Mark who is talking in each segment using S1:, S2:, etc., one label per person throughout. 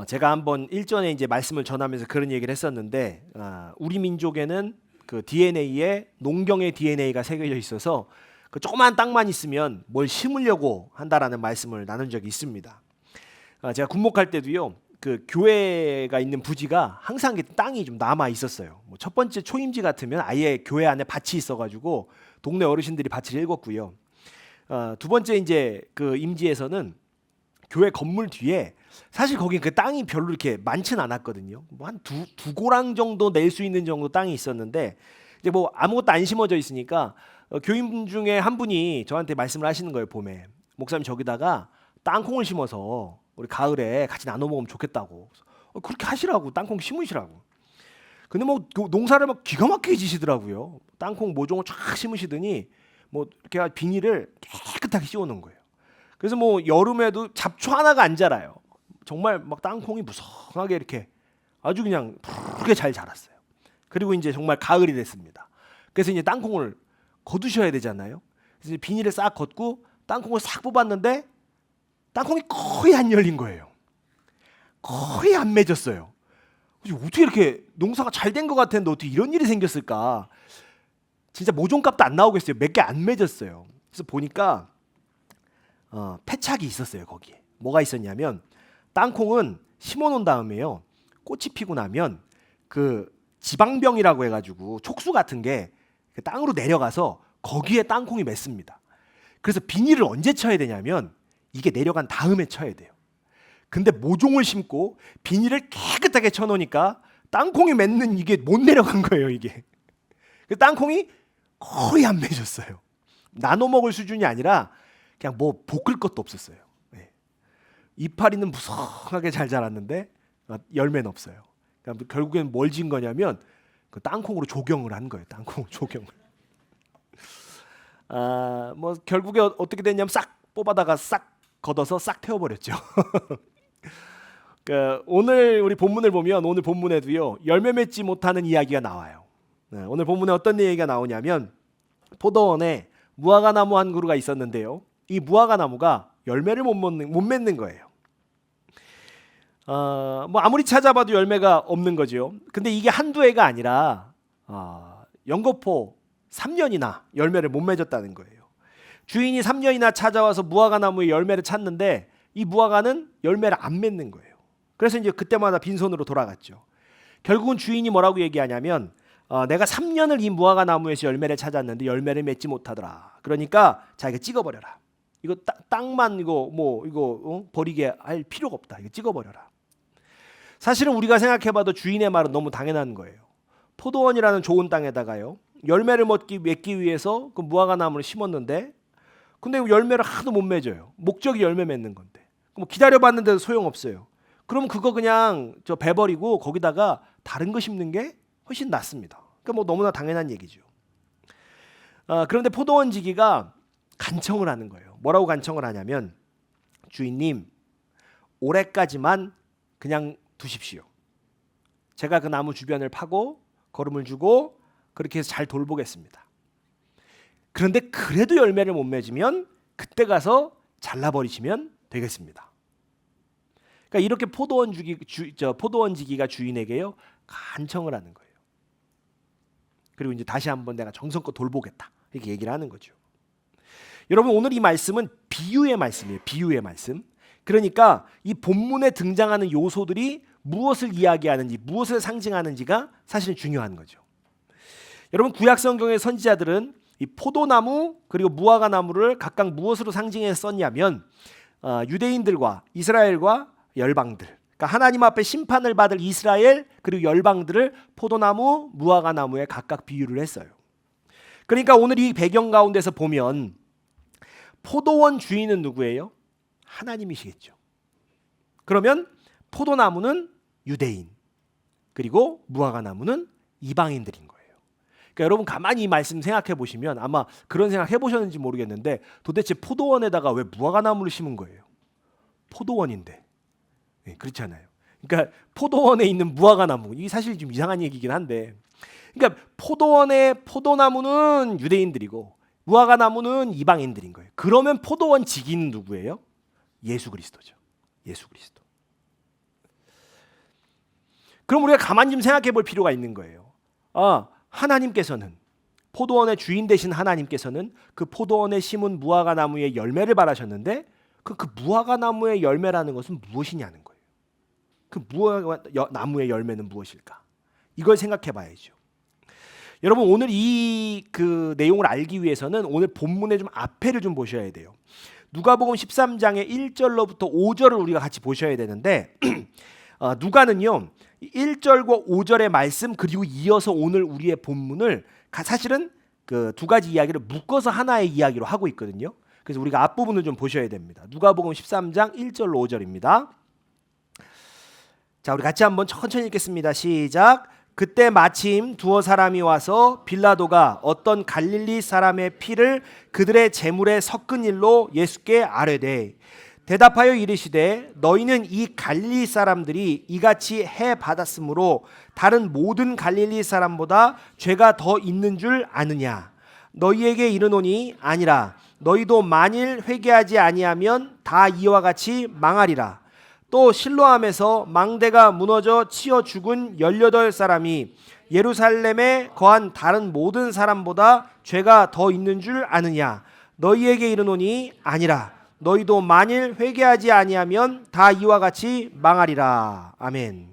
S1: 제가 한번 일전에 이제 말씀을 전하면서 그런 얘기를 했었는데, 우리 민족에는 그 DNA에 농경의 DNA가 새겨져 있어서 그 조그만 땅만 있으면 뭘 심으려고 한다라는 말씀을 나눈 적이 있습니다. 제가 군목할 때도요, 그 교회가 있는 부지가 항상 땅이 좀 남아 있었어요. 뭐 첫 번째 초임지 같으면 아예 교회 안에 밭이 있어가지고 동네 어르신들이 밭을 읽었고요. 두 번째 이제 그 임지에서는 교회 건물 뒤에 사실 거기 그 땅이 별로 이렇게 많진 않았거든요. 뭐 한 두 고랑 정도 낼 수 있는 정도 땅이 있었는데 이제 뭐 아무것도 안 심어져 있으니까 교인 중에 한 분이 저한테 말씀을 하시는 거예요. 봄에 목사님 저기다가 땅콩을 심어서 우리 가을에 같이 나눠 먹으면 좋겠다고. 그렇게 하시라고 땅콩 심으시라고. 근데 뭐 농사를 막 기가 막히게 지시더라고요. 땅콩 모종을 쫙 심으시더니 뭐 이렇게 비닐을 깨끗하게 씌워놓은 거예요. 그래서 뭐 여름에도 잡초 하나가 안 자라요. 정말 막 땅콩이 무성하게 이렇게 아주 그냥 푸르게 잘 자랐어요. 그리고 이제 정말 가을이 됐습니다. 그래서 이제 땅콩을 거두셔야 되잖아요. 그래서 이제 비닐을 싹 걷고 땅콩을 싹 뽑았는데 땅콩이 거의 안 열린 거예요. 거의 안 맺었어요. 어떻게 이렇게 농사가 잘 된 것 같았는데 어떻게 이런 일이 생겼을까? 진짜 모종값도 안 나오겠어요. 몇 개 안 맺었어요. 그래서 보니까 패착이 있었어요. 거기에 뭐가 있었냐면 땅콩은 심어놓은 다음에요, 꽃이 피고 나면 그 지방병이라고 해가지고 촉수 같은 게 땅으로 내려가서 거기에 땅콩이 맺습니다. 그래서 비닐을 언제 쳐야 되냐면 이게 내려간 다음에 쳐야 돼요. 근데 모종을 심고 비닐을 깨끗하게 쳐놓으니까 땅콩이 맺는 이게 못 내려간 거예요. 이게 그 땅콩이 거의 안 맺었어요. 나눠 먹을 수준이 아니라 그냥 뭐 볶을 것도 없었어요. 네. 이파리는 무성하게 잘 자랐는데 열매는 없어요. 그러니까 결국엔 뭘 지은 거냐면 그 땅콩으로 조경을 한 거예요. 땅콩 조경을. 뭐 결국에 어떻게 됐냐면 싹 뽑아다가 싹 걷어서 싹 태워버렸죠. 그 오늘 우리 본문을 보면 오늘 본문에도요, 열매 맺지 못하는 이야기가 나와요. 네, 오늘 본문에 어떤 얘기가 나오냐면 포도원에 무화과 나무 한 그루가 있었는데요, 이 무화과 나무가 열매를 못 맺는 거예요. 뭐 아무리 찾아봐도 열매가 없는 거죠. 근데 이게 한두 해가 아니라 연거푸 3년이나 열매를 못 맺었다는 거예요. 주인이 3년이나 찾아와서 무화과 나무의 열매를 찾는데 이 무화과는 열매를 안 맺는 거예요. 그래서 이제 그때마다 빈손으로 돌아갔죠. 결국은 주인이 뭐라고 얘기하냐면 내가 3년을 이 무화과 나무에서 열매를 찾았는데 열매를 맺지 못하더라. 그러니까 자기가 찍어버려라. 이거 땅만 이거 버리게 할 필요가 없다. 이거 찍어버려라. 사실은 우리가 생각해봐도 주인의 말은 너무 당연한 거예요. 포도원이라는 좋은 땅에다가요, 열매를 맺기 위해서 그 무화과 나무를 심었는데 근데 열매를 하나도 못 맺어요. 목적이 열매 맺는 건데 뭐 기다려봤는데도 소용없어요. 그럼 그거 그냥 베버리고 거기다가 다른 거 심는 게 훨씬 낫습니다. 그러니까 뭐 너무나 당연한 얘기죠. 그런데 포도원 지기가 간청을 하는 거예요. 뭐라고 간청을 하냐면 주인님, 올해까지만 그냥 두십시오. 제가 그 나무 주변을 파고 거름을 주고 그렇게 해서 잘 돌보겠습니다. 그런데 그래도 열매를 못 맺으면 그때 가서 잘라버리시면 되겠습니다. 그러니까 이렇게 포도원 지기가 주인에게요 간청을 하는 거예요. 그리고 이제 다시 한번 내가 정성껏 돌보겠다 이렇게 얘기를 하는 거죠. 여러분, 오늘 이 말씀은 비유의 말씀이에요. 비유의 말씀. 그러니까 이 본문에 등장하는 요소들이 무엇을 이야기하는지, 무엇을 상징하는지가 사실은 중요한 거죠. 여러분, 구약 성경의 선지자들은 이 포도나무 그리고 무화과 나무를 각각 무엇으로 상징해서 썼냐면 유대인들과 이스라엘과 열방들, 그러니까 하나님 앞에 심판을 받을 이스라엘 그리고 열방들을 포도나무, 무화과 나무에 각각 비유를 했어요. 그러니까 오늘 이 배경 가운데서 보면 포도원 주인은 누구예요? 하나님이시겠죠. 그러면 포도나무는 유대인, 그리고 무화과 나무는 이방인들인 거예요. 그러니까 여러분 가만히 이 말씀 생각해 보시면 아마 그런 생각 해보셨는지 모르겠는데 도대체 포도원에다가 왜 무화과 나무를 심은 거예요? 포도원인데. 네, 그렇잖아요. 그러니까 포도원에 있는 무화과 나무, 이게 사실 좀 이상한 얘기긴 한데, 그러니까 포도원의 포도나무는 유대인들이고 무화과 나무는 이방인들인 거예요. 그러면 포도원 지기는 누구예요? 예수 그리스도죠. 예수 그리스도. 그럼 우리가 가만히 좀 생각해 볼 필요가 있는 거예요. 하나님께서는, 포도원의 주인 되신 하나님께서는 그 포도원에 심은 무화과 나무의 열매를 바라셨는데 그 무화과 나무의 열매라는 것은 무엇이냐는 거예요. 그 무화과 나무의 열매는 무엇일까? 이걸 생각해 봐야죠. 여러분, 오늘 이 내용을 알기 위해서는 오늘 본문의 좀 앞에를 좀 보셔야 돼요. 누가복음 13장의 1절로부터 5절을 우리가 같이 보셔야 되는데 누가는요 1절과 5절의 말씀 그리고 이어서 오늘 우리의 본문을 사실은 그 두 가지 이야기를 묶어서 하나의 이야기로 하고 있거든요. 그래서 우리가 앞부분을 좀 보셔야 됩니다. 누가복음 13장 1절로 5절입니다. 자, 우리 같이 한번 천천히 읽겠습니다. 시작. 그때 마침 두어 사람이 와서 빌라도가 어떤 갈릴리 사람의 피를 그들의 제물에 섞은 일로 예수께 아뢰되 대답하여 이르시되 너희는 이 갈릴리 사람들이 이같이 해 받았으므로 다른 모든 갈릴리 사람보다 죄가 더 있는 줄 아느냐? 너희에게 이르노니 아니라. 너희도 만일 회개하지 아니하면 다 이와 같이 망하리라. 또 실로암에서 망대가 무너져 치어 죽은 18사람이 예루살렘에 거한 다른 모든 사람보다 죄가 더 있는 줄 아느냐? 너희에게 이르노니 아니라. 너희도 만일 회개하지 아니하면 다 이와 같이 망하리라. 아멘.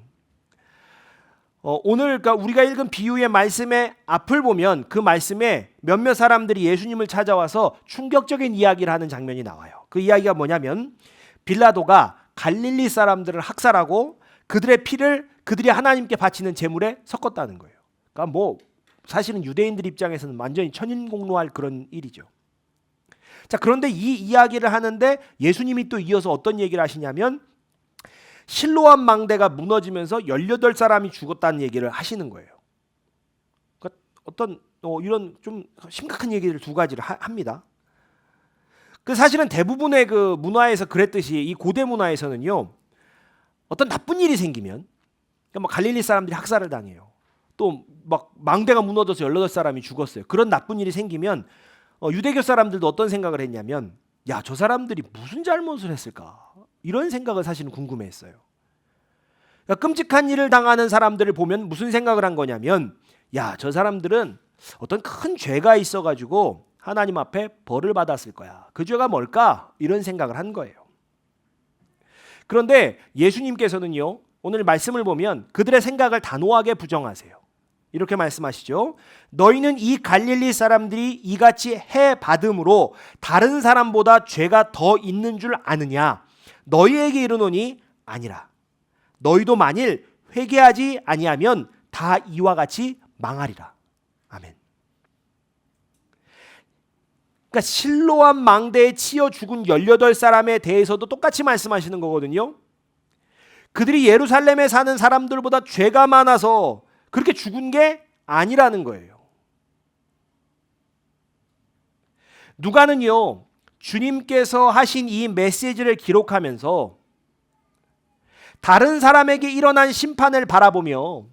S1: 오늘 우리가 읽은 비유의 말씀의 앞을 보면 그 말씀에 몇몇 사람들이 예수님을 찾아와서 충격적인 이야기를 하는 장면이 나와요. 그 이야기가 뭐냐면 빌라도가 갈릴리 사람들을 학살하고 그들의 피를 그들이 하나님께 바치는 제물에 섞었다는 거예요. 그러니까 사실은 유대인들 입장에서는 완전히 천인공노할 그런 일이죠. 자, 그런데 이 이야기를 하는데 예수님이 또 이어서 어떤 얘기를 하시냐면 실로암 망대가 무너지면서 18사람이 죽었다는 얘기를 하시는 거예요. 그러니까 어떤 이런 좀 심각한 얘기를 두 가지를 합니다. 그 사실은 대부분의 그 문화에서 그랬듯이 이 고대 문화에서는요 어떤 나쁜 일이 생기면 그러니까 갈릴리 사람들이 학살을 당해요. 또 막 망대가 무너져서 18사람이 죽었어요. 그런 나쁜 일이 생기면 유대교 사람들도 어떤 생각을 했냐면 야, 저 사람들이 무슨 잘못을 했을까? 이런 생각을 사실은 궁금해했어요. 그러니까 끔찍한 일을 당하는 사람들을 보면 무슨 생각을 한 거냐면 야, 저 사람들은 어떤 큰 죄가 있어가지고 하나님 앞에 벌을 받았을 거야. 그 죄가 뭘까? 이런 생각을 한 거예요. 그런데 예수님께서는요 오늘 말씀을 보면 그들의 생각을 단호하게 부정하세요. 이렇게 말씀하시죠. 너희는 이 갈릴리 사람들이 이같이 해 받음으로 다른 사람보다 죄가 더 있는 줄 아느냐? 너희에게 이르노니 아니라. 너희도 만일 회개하지 아니하면 다 이와 같이 망하리라. 아멘. 그러니까 실로암 망대에 치여 죽은 18사람에 대해서도 똑같이 말씀하시는 거거든요. 그들이 예루살렘에 사는 사람들보다 죄가 많아서 그렇게 죽은 게 아니라는 거예요. 누가는요 주님께서 하신 이 메시지를 기록하면서 다른 사람에게 일어난 심판을 바라보며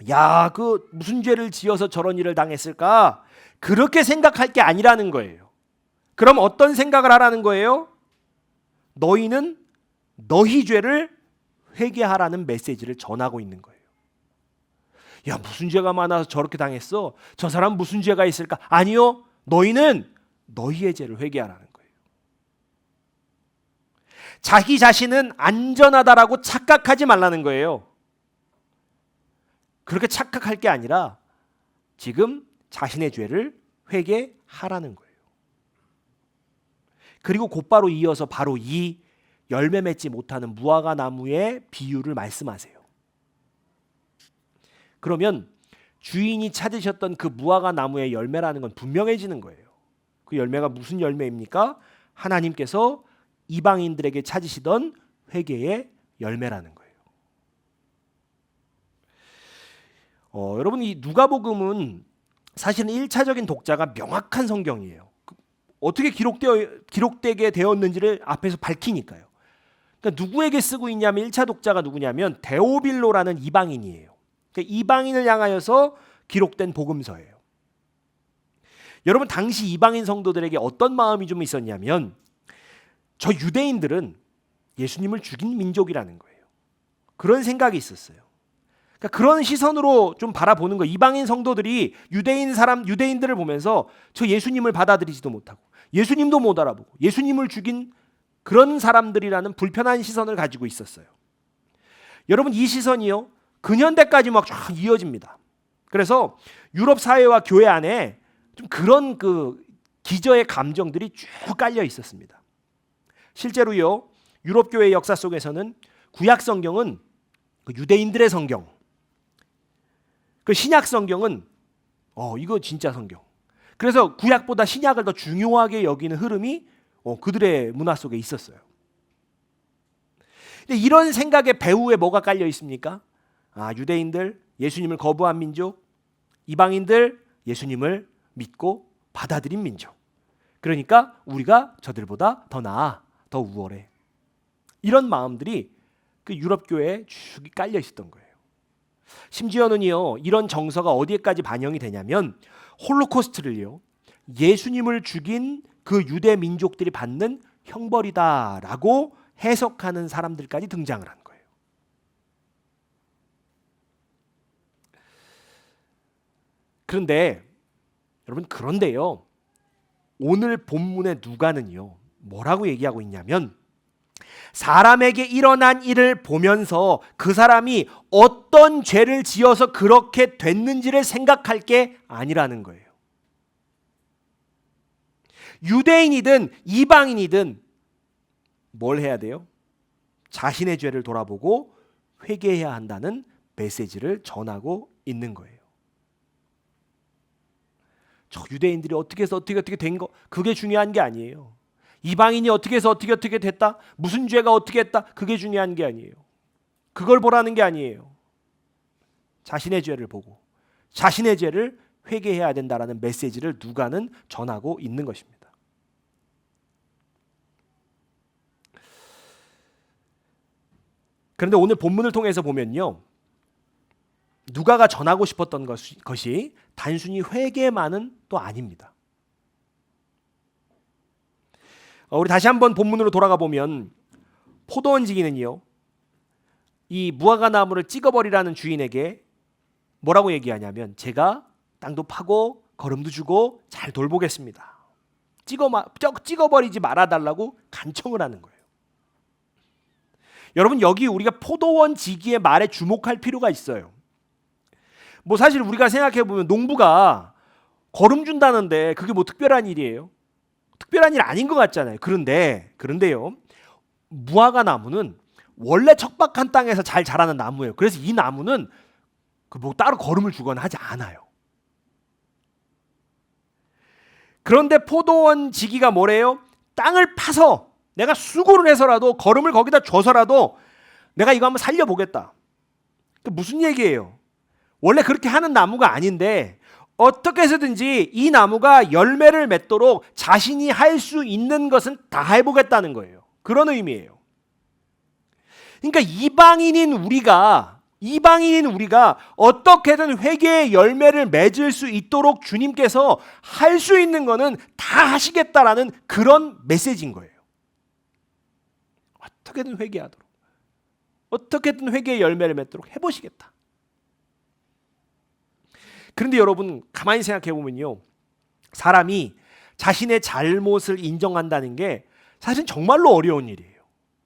S1: 야, 그 무슨 죄를 지어서 저런 일을 당했을까? 그렇게 생각할 게 아니라는 거예요. 그럼 어떤 생각을 하라는 거예요? 너희는 너희 죄를 회개하라는 메시지를 전하고 있는 거예요. 야, 무슨 죄가 많아서 저렇게 당했어? 저 사람 무슨 죄가 있을까? 아니요, 너희는 너희의 죄를 회개하라는 거예요. 자기 자신은 안전하다라고 착각하지 말라는 거예요. 그렇게 착각할 게 아니라 지금 자신의 죄를 회개하라는 거예요. 그리고 곧바로 이어서 바로 이 열매 맺지 못하는 무화과 나무의 비유를 말씀하세요. 그러면 주인이 찾으셨던 그 무화과 나무의 열매라는 건 분명해지는 거예요. 그 열매가 무슨 열매입니까? 하나님께서 이방인들에게 찾으시던 회개의 열매라는 거예요. 여러분, 이 누가복음은 사실은 1차적인 독자가 명확한 성경이에요. 어떻게 기록되게 되었는지를 앞에서 밝히니까요. 그러니까 누구에게 쓰고 있냐면 1차 독자가 누구냐면 데오빌로라는 이방인이에요. 그러니까 이방인을 향하여서 기록된 복음서예요. 여러분, 당시 이방인 성도들에게 어떤 마음이 좀 있었냐면 저 유대인들은 예수님을 죽인 민족이라는 거예요. 그런 생각이 있었어요. 그러니까 그런 시선으로 좀 바라보는 거예요. 이방인 성도들이 유대인들을 보면서 저 예수님을 받아들이지도 못하고 예수님도 못 알아보고 예수님을 죽인 그런 사람들이라는 불편한 시선을 가지고 있었어요. 여러분, 이 시선이요 근현대까지 막 쫙 이어집니다. 그래서 유럽 사회와 교회 안에 좀 그런 그 기저의 감정들이 쭉 깔려 있었습니다. 실제로요 유럽 교회 역사 속에서는 구약 성경은 그 유대인들의 성경, 그 신약 성경은 이거 진짜 성경. 그래서 구약보다 신약을 더 중요하게 여기는 흐름이 그들의 문화 속에 있었어요. 근데 이런 생각의 배후에 뭐가 깔려 있습니까? 유대인들 예수님을 거부한 민족, 이방인들 예수님을 믿고 받아들인 민족. 그러니까 우리가 저들보다 더 나아, 더 우월해. 이런 마음들이 그 유럽 교회에 쭉 깔려 있었던 거예요. 심지어는요 이런 정서가 어디에까지 반영이 되냐면 홀로코스트를요 예수님을 죽인 그 유대 민족들이 받는 형벌이다라고 해석하는 사람들까지 등장을 한 거예요. 그런데요 오늘 본문의 누가는요 뭐라고 얘기하고 있냐면 사람에게 일어난 일을 보면서 그 사람이 어떤 죄를 지어서 그렇게 됐는지를 생각할 게 아니라는 거예요. 유대인이든 이방인이든 뭘 해야 돼요? 자신의 죄를 돌아보고 회개해야 한다는 메시지를 전하고 있는 거예요. 저 유대인들이 어떻게 해서 어떻게 된 거 그게 중요한 게 아니에요. 이방인이 어떻게 해서 어떻게 됐다? 무슨 죄가 어떻게 했다? 그게 중요한 게 아니에요. 그걸 보라는 게 아니에요. 자신의 죄를 보고 자신의 죄를 회개해야 된다라는 메시지를 누가는 전하고 있는 것입니다. 그런데 오늘 본문을 통해서 보면요. 누가가 전하고 싶었던 것이 단순히 회개만은 또 아닙니다. 우리 다시 한번 본문으로 돌아가 보면 포도원 지기는요 이 무화과 나무를 찍어버리라는 주인에게 뭐라고 얘기하냐면 제가 땅도 파고 거름도 주고 잘 돌보겠습니다. 찍어버리지 말아달라고 간청을 하는 거예요. 여러분 여기 우리가 포도원 지기의 말에 주목할 필요가 있어요. 뭐 사실 우리가 생각해 보면 농부가 거름 준다는데 그게 뭐 특별한 일이에요? 특별한 일 아닌 것 같잖아요. 그런데요 무화과 나무는 원래 척박한 땅에서 잘 자라는 나무예요. 그래서 이 나무는 뭐 따로 거름을 주거나 하지 않아요. 그런데 포도원 지기가 뭐래요? 땅을 파서 내가 수고를 해서라도 거름을 거기다 줘서라도 내가 이거 한번 살려보겠다. 무슨 얘기예요? 원래 그렇게 하는 나무가 아닌데 어떻게 해서든지 이 나무가 열매를 맺도록 자신이 할 수 있는 것은 다 해보겠다는 거예요. 그런 의미예요. 그러니까 이방인인 우리가 어떻게든 회개의 열매를 맺을 수 있도록 주님께서 할 수 있는 거는 다 하시겠다라는 그런 메시지인 거예요. 어떻게든 회개하도록, 어떻게든 회개의 열매를 맺도록 해보시겠다. 그런데 여러분 가만히 생각해 보면요, 사람이 자신의 잘못을 인정한다는 게 사실 정말로 어려운 일이에요.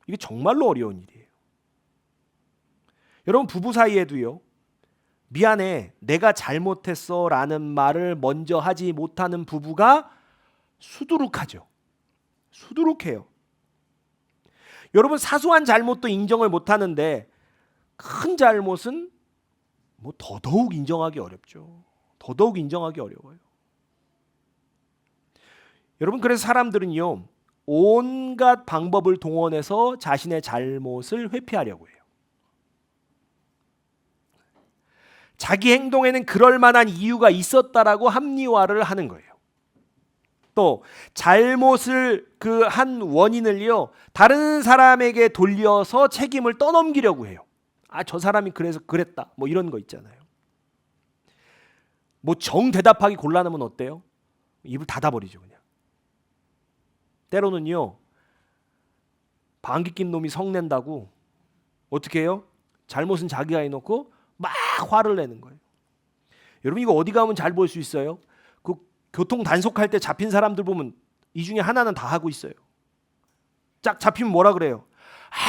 S1: 이게 정말로 어려운 일이에요. 여러분 부부 사이에도요, 미안해 내가 잘못했어 라는 말을 먼저 하지 못하는 부부가 수두룩하죠. 수두룩해요. 여러분 사소한 잘못도 인정을 못하는데 큰 잘못은 뭐 더더욱 인정하기 어렵죠. 더더욱 인정하기 어려워요. 여러분 그래서 사람들은요 온갖 방법을 동원해서 자신의 잘못을 회피하려고 해요. 자기 행동에는 그럴 만한 이유가 있었다라고 합리화를 하는 거예요. 또 잘못을 그 한 원인을요 다른 사람에게 돌려서 책임을 떠넘기려고 해요. 저 사람이 그래서 그랬다 뭐 이런 거 있잖아요. 뭐 정대답하기 곤란하면 어때요? 입을 닫아버리죠 그냥. 때로는요 방귀 낀 놈이 성낸다고 어떻게 해요? 잘못은 자기가 해놓고 막 화를 내는 거예요. 여러분 이거 어디 가면 잘 볼 수 있어요? 그 교통 단속할 때 잡힌 사람들 보면 이 중에 하나는 다 하고 있어요. 짝 잡히면 뭐라 그래요?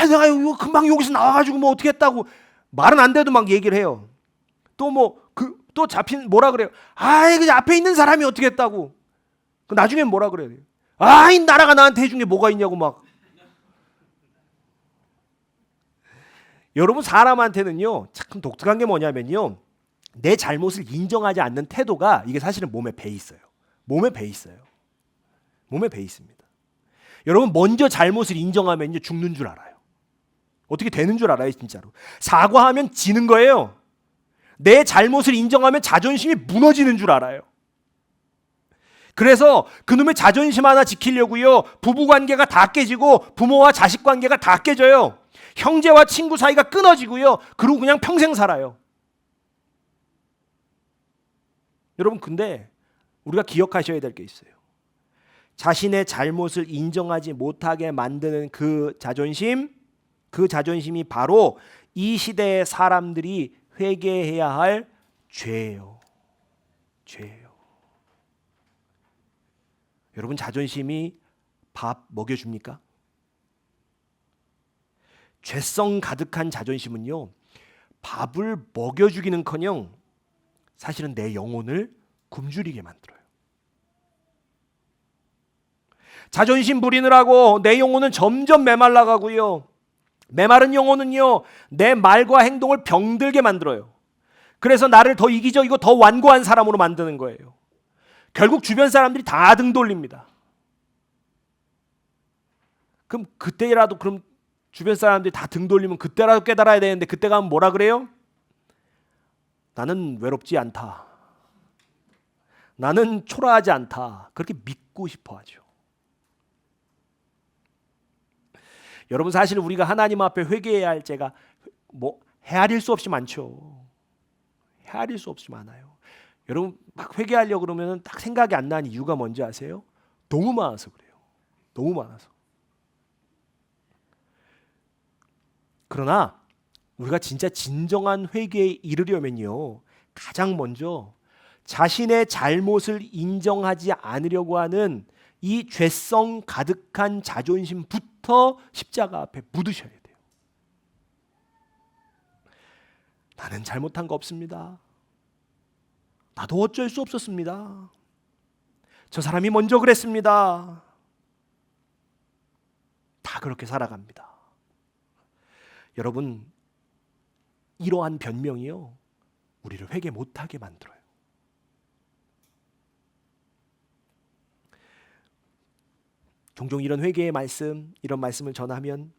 S1: 내가 이거 금방 여기서 나와가지고 뭐 어떻게 했다고 말은 안 돼도 막 얘기를 해요. 또 또 잡힌 뭐라 그래요? 그 앞에 있는 사람이 어떻게 했다고. 나중엔 뭐라 그래요? 이 나라가 나한테 해준 게 뭐가 있냐고 막. 여러분 사람한테는요 참 독특한 게 뭐냐면요 내 잘못을 인정하지 않는 태도가 이게 사실은 몸에 배 있어요. 몸에 배 있어요. 몸에 배 있습니다. 여러분 먼저 잘못을 인정하면요 죽는 줄 알아요. 어떻게 되는 줄 알아요 진짜로. 사과하면 지는 거예요. 내 잘못을 인정하면 자존심이 무너지는 줄 알아요. 그래서 그놈의 자존심 하나 지키려고요 부부관계가 다 깨지고 부모와 자식 관계가 다 깨져요. 형제와 친구 사이가 끊어지고요 그리고 그냥 평생 살아요. 여러분 근데 우리가 기억하셔야 될 게 있어요. 자신의 잘못을 인정하지 못하게 만드는 그 자존심이 바로 이 시대의 사람들이 회개해야 할 죄예요. 죄예요. 여러분 자존심이 밥 먹여줍니까? 죄성 가득한 자존심은요 밥을 먹여주기는커녕 사실은 내 영혼을 굶주리게 만들어요. 자존심 부리느라고 내 영혼은 점점 메말라가고요. 메마른 영혼은요 내 말과 행동을 병들게 만들어요. 그래서 나를 더 이기적이고 더 완고한 사람으로 만드는 거예요. 결국 주변 사람들이 다 등 돌립니다. 그럼 그때라도 그럼 주변 사람들이 다 등 돌리면 그때라도 깨달아야 되는데 그때 가면 뭐라 그래요? 나는 외롭지 않다. 나는 초라하지 않다. 그렇게 믿고 싶어 하죠. 여러분 사실 우리가 하나님 앞에 회개해야 할 죄가 헤아릴 수 없이 많죠. 헤아릴 수 없이 많아요. 여러분 막 회개하려고 그러면 딱 생각이 안 나는 이유가 뭔지 아세요? 너무 많아서 그래요. 너무 많아서. 그러나 우리가 진짜 진정한 회개에 이르려면요 가장 먼저 자신의 잘못을 인정하지 않으려고 하는 이 죄성 가득한 자존심부터 십자가 앞에 묻으셔야 돼요. 나는 잘못한 거 없습니다. 나도 어쩔 수 없었습니다. 저 사람이 먼저 그랬습니다. 다 그렇게 살아갑니다. 여러분 이러한 변명이요 우리를 회개 못하게 만들어요. 종종 이런 회개의 말씀, 이런 말씀을 전하면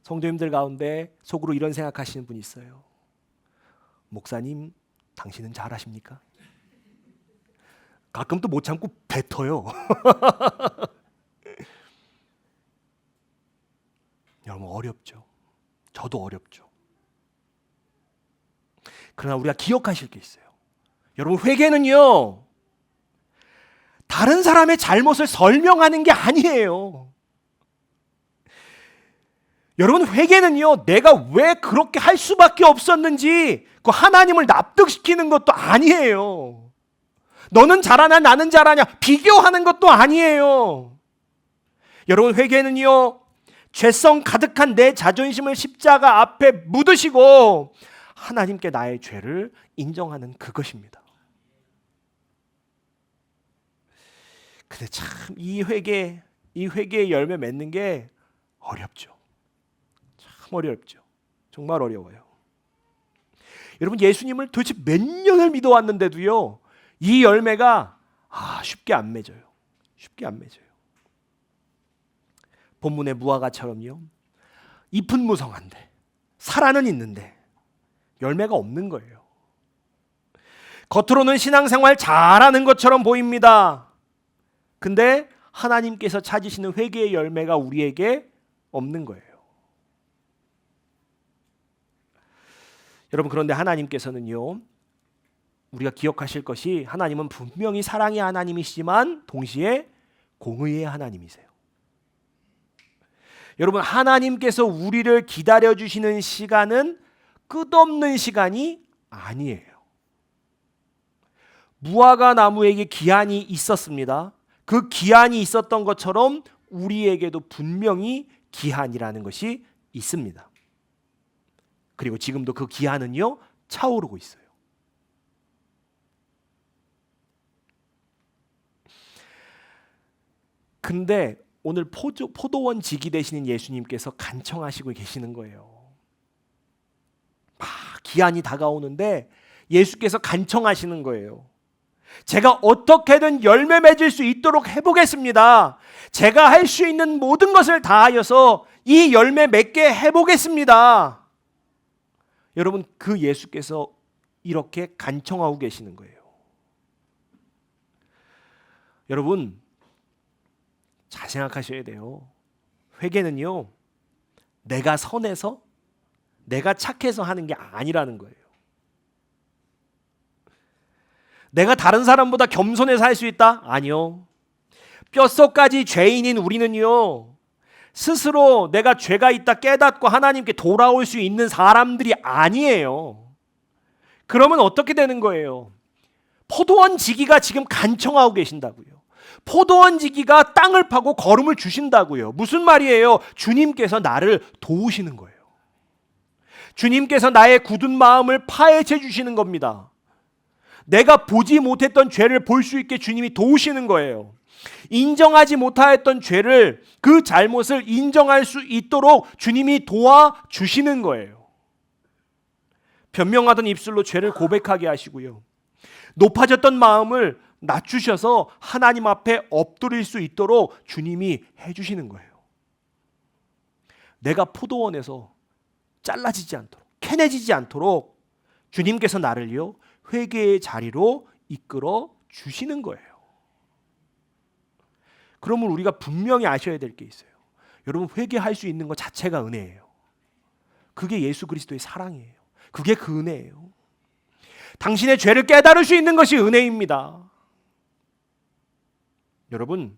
S1: 성도님들 가운데 속으로 이런 생각하시는 분이 있어요. 목사님, 당신은 잘하십니까? 가끔 또 못 참고 뱉어요. 여러분 어렵죠. 저도 어렵죠. 그러나 우리가 기억하실 게 있어요. 여러분 회개는요 다른 사람의 잘못을 설명하는 게 아니에요. 여러분 회개는요 내가 왜 그렇게 할 수밖에 없었는지 그 하나님을 납득시키는 것도 아니에요. 너는 잘하냐 나는 잘하냐 비교하는 것도 아니에요. 여러분 회개는요 죄성 가득한 내 자존심을 십자가 앞에 묻으시고 하나님께 나의 죄를 인정하는 그것입니다. 근데 참 이 회개의 열매 맺는 게 어렵죠. 참 어렵죠. 정말 어려워요. 여러분 예수님을 도대체 몇 년을 믿어왔는데도요 이 열매가 쉽게 안 맺어요. 쉽게 안 맺어요. 본문의 무화과처럼요 잎은 무성한데 살아는 있는데 열매가 없는 거예요. 겉으로는 신앙생활 잘하는 것처럼 보입니다. 근데 하나님께서 찾으시는 회개의 열매가 우리에게 없는 거예요. 여러분 그런데 하나님께서는요 우리가 기억하실 것이 하나님은 분명히 사랑의 하나님이시지만 동시에 공의의 하나님이세요. 여러분 하나님께서 우리를 기다려주시는 시간은 끝없는 시간이 아니에요. 무화과 나무에게 기한이 있었습니다. 그 기한이 있었던 것처럼 우리에게도 분명히 기한이라는 것이 있습니다. 그리고 지금도 그 기한은요, 차오르고 있어요. 근데 오늘 포도원 지기 되시는 예수님께서 간청하시고 계시는 거예요. 막 기한이 다가오는데 예수께서 간청하시는 거예요. 제가 어떻게든 열매 맺을 수 있도록 해보겠습니다. 제가 할 수 있는 모든 것을 다하여서 이 열매 맺게 해보겠습니다. 여러분, 그 예수께서 이렇게 간청하고 계시는 거예요. 여러분, 잘 생각하셔야 돼요. 회개는요, 내가 선해서, 내가 착해서 하는 게 아니라는 거예요. 내가 다른 사람보다 겸손해서 할 수 있다? 아니요. 뼛속까지 죄인인 우리는요, 스스로 내가 죄가 있다 깨닫고 하나님께 돌아올 수 있는 사람들이 아니에요. 그러면 어떻게 되는 거예요? 포도원 지기가 지금 간청하고 계신다고요. 포도원 지기가 땅을 파고 거름을 주신다고요. 무슨 말이에요? 주님께서 나를 도우시는 거예요. 주님께서 나의 굳은 마음을 파헤쳐 주시는 겁니다. 내가 보지 못했던 죄를 볼 수 있게 주님이 도우시는 거예요. 인정하지 못하였던 죄를, 그 잘못을 인정할 수 있도록 주님이 도와주시는 거예요. 변명하던 입술로 죄를 고백하게 하시고요. 높아졌던 마음을 낮추셔서 하나님 앞에 엎드릴 수 있도록 주님이 해주시는 거예요. 내가 포도원에서 잘라지지 않도록, 캐내지지 않도록 주님께서 나를요, 회개의 자리로 이끌어 주시는 거예요. 그러면 우리가 분명히 아셔야 될 게 있어요. 여러분, 회개할 수 있는 것 자체가 은혜예요. 그게 예수 그리스도의 사랑이에요. 그게 그 은혜예요. 당신의 죄를 깨달을 수 있는 것이 은혜입니다. 여러분,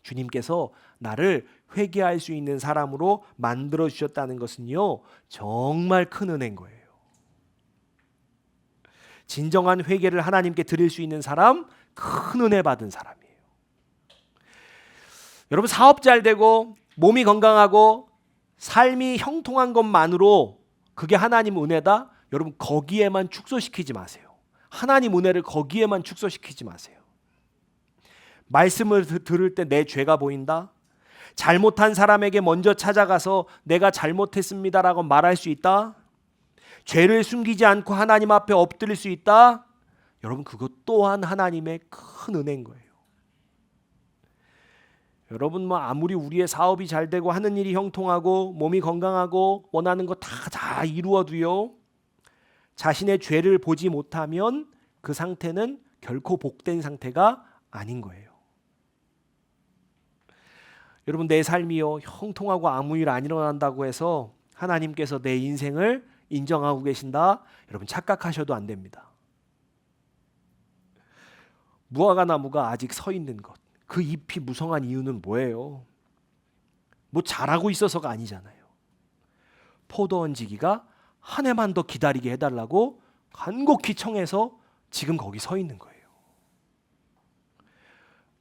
S1: 주님께서 나를 회개할 수 있는 사람으로 만들어 주셨다는 것은요, 정말 큰 은혜인 거예요. 진정한 회개를 하나님께 드릴 수 있는 사람, 큰 은혜 받은 사람이에요. 여러분, 사업 잘 되고 몸이 건강하고 삶이 형통한 것만으로 그게 하나님 은혜다? 여러분, 거기에만 축소시키지 마세요. 하나님 은혜를 거기에만 축소시키지 마세요. 말씀을 들을 때 내 죄가 보인다? 잘못한 사람에게 먼저 찾아가서 내가 잘못했습니다라고 말할 수 있다? 죄를 숨기지 않고 하나님 앞에 엎드릴 수 있다? 여러분, 그것 또한 하나님의 큰 은혜인 거예요. 여러분, 아무리 우리의 사업이 잘 되고 하는 일이 형통하고 몸이 건강하고 원하는 거 다 이루어도요, 자신의 죄를 보지 못하면 그 상태는 결코 복된 상태가 아닌 거예요. 여러분, 내 삶이요, 형통하고 아무 일 안 일어난다고 해서 하나님께서 내 인생을 인정하고 계신다? 여러분, 착각하셔도 안 됩니다. 무화과 나무가 아직 서 있는 것, 그 잎이 무성한 이유는 뭐예요? 뭐 잘하고 있어서가 아니잖아요. 포도원 지기가 한 해만 더 기다리게 해달라고 간곡히 청해서 지금 거기 서 있는 거예요.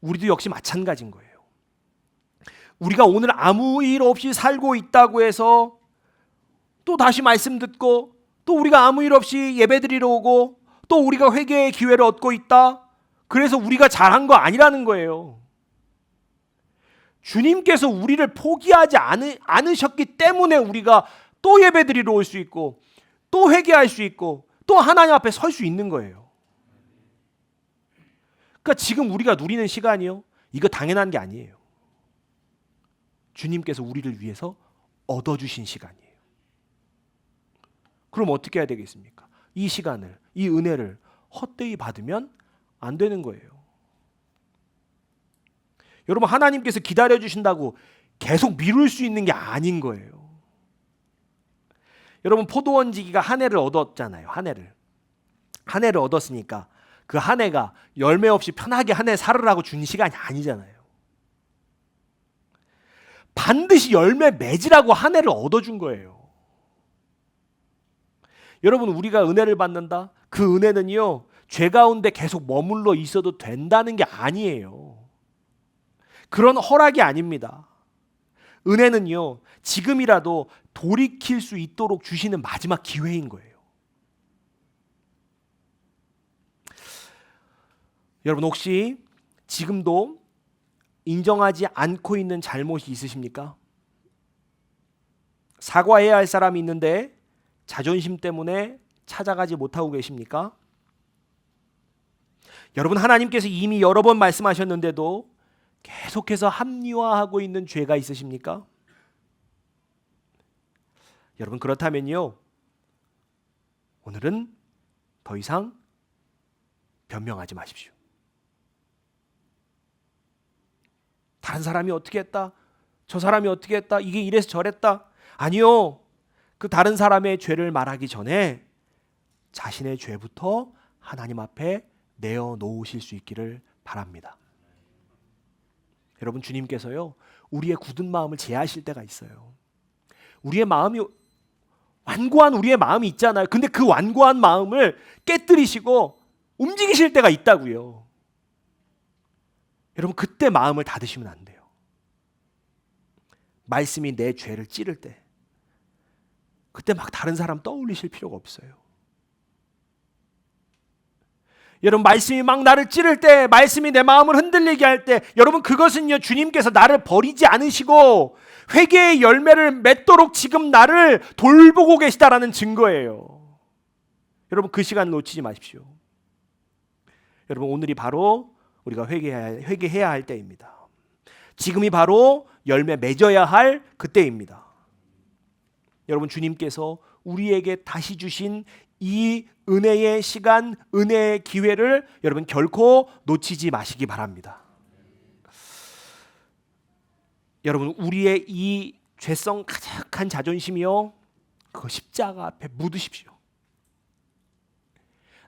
S1: 우리도 역시 마찬가지인 거예요. 우리가 오늘 아무 일 없이 살고 있다고 해서 또 다시 말씀 듣고 또 우리가 아무 일 없이 예배드리러 오고 또 우리가 회개의 기회를 얻고 있다? 그래서 우리가 잘한 거 아니라는 거예요. 주님께서 우리를 포기하지 않으셨기 때문에 우리가 또 예배드리러 올 수 있고 또 회개할 수 있고 또 하나님 앞에 설 수 있는 거예요. 그러니까 지금 우리가 누리는 시간이요, 이거 당연한 게 아니에요. 주님께서 우리를 위해서 얻어주신 시간이에요. 그럼 어떻게 해야 되겠습니까? 이 시간을, 이 은혜를 헛되이 받으면 안 되는 거예요. 여러분, 하나님께서 기다려주신다고 계속 미룰 수 있는 게 아닌 거예요. 여러분, 포도원 지기가 한 해를 얻었잖아요. 한 해를 얻었으니까 그 한 해가 열매 없이 편하게 한 해 살으라고 준 시간이 아니잖아요. 반드시 열매 맺으라고 한 해를 얻어준 거예요. 여러분, 우리가 은혜를 받는다? 그 은혜는요, 죄 가운데 계속 머물러 있어도 된다는 게 아니에요. 그런 허락이 아닙니다. 은혜는요, 지금이라도 돌이킬 수 있도록 주시는 마지막 기회인 거예요. 여러분, 혹시 지금도 인정하지 않고 있는 잘못이 있으십니까? 사과해야 할 사람이 있는데 자존심 때문에 찾아가지 못하고 계십니까? 여러분, 하나님께서 이미 여러 번 말씀하셨는데도 계속해서 합리화하고 있는 죄가 있으십니까? 여러분, 그렇다면요, 오늘은 더 이상 변명하지 마십시오. 다른 사람이 어떻게 했다, 저 사람이 어떻게 했다, 이게 이래서 저랬다. 아니요, 그 다른 사람의 죄를 말하기 전에 자신의 죄부터 하나님 앞에 내어놓으실 수 있기를 바랍니다. 여러분, 주님께서요, 우리의 굳은 마음을 제하실 때가 있어요. 우리의 마음이, 완고한 우리의 마음이 있잖아요. 근데 그 완고한 마음을 깨뜨리시고 움직이실 때가 있다고요. 여러분, 그때 마음을 닫으시면 안 돼요. 말씀이 내 죄를 찌를 때, 그때 막 다른 사람 떠올리실 필요가 없어요. 여러분, 말씀이 막 나를 찌를 때, 말씀이 내 마음을 흔들리게 할 때, 여러분, 그것은요, 주님께서 나를 버리지 않으시고 회개의 열매를 맺도록 지금 나를 돌보고 계시다라는 증거예요. 여러분, 그 시간 놓치지 마십시오. 여러분, 오늘이 바로 우리가 회개해야 할 때입니다. 지금이 바로 열매 맺어야 할 그때입니다. 여러분, 주님께서 우리에게 다시 주신 이 은혜의 시간, 은혜의 기회를 여러분 결코 놓치지 마시기 바랍니다. 여러분, 우리의 이 죄성 가득한 자존심이요, 그거 십자가 앞에 묻으십시오.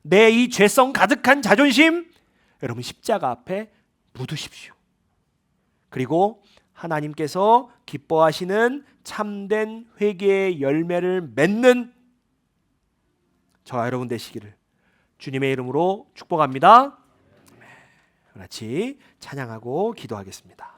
S1: 내 이 죄성 가득한 자존심, 여러분 십자가 앞에 묻으십시오. 그리고 하나님께서 기뻐하시는 참된 회개의 열매를 맺는 저와 여러분 되시기를 주님의 이름으로 축복합니다. 같이 찬양하고 기도하겠습니다.